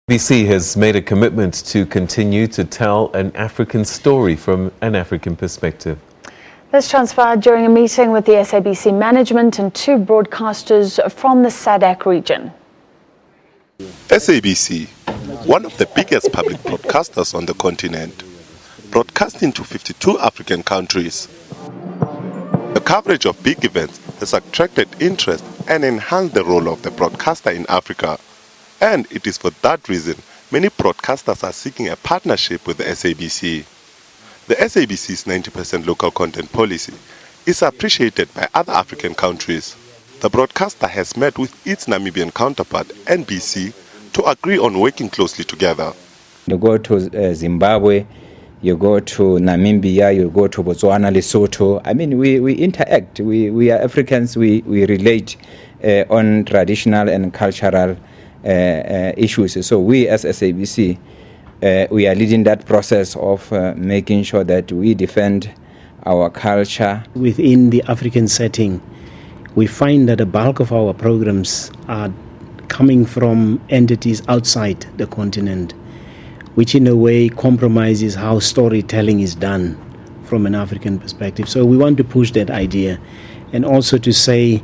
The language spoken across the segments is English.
SABC has made a commitment to continue to tell an African story from an African perspective. This transpired during a meeting with the SABC management and two broadcasters from the SADC region. SABC, one of the biggest public broadcasters on the continent, broadcasting to 52 African countries. The coverage of big events has attracted interest and enhanced the role of the broadcaster in Africa. And it is for that reason many broadcasters are seeking a partnership with the SABC. The SABC's 90% local content policy is appreciated by other African countries. The broadcaster has met with its Namibian counterpart, NBC, to agree on working closely together. You go to Zimbabwe, you go to Namibia, you go to Botswana, Lesotho. I mean, we interact. We are Africans, we relate on traditional and cultural issues. So we as SABC, we are leading that process of making sure that we defend our culture. Within the African setting, we find that the bulk of our programs are coming from entities outside the continent, which in a way compromises how storytelling is done from an African perspective. So we want to push that idea and also to say,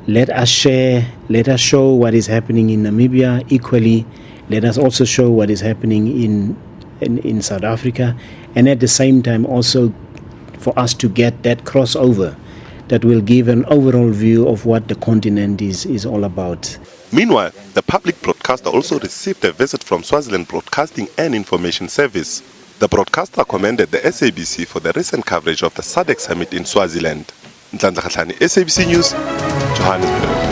let us share, let us show what is happening in Namibia. Equally, let us also show what is happening in South Africa, and at the same time also for us to get that crossover that will give an overall view of what the continent is all about. Meanwhile, the public broadcaster also received a visit from Swaziland Broadcasting and Information Service. The broadcaster commended the SABC for the recent coverage of the SADC summit in Swaziland. SABC News, Johannesburg.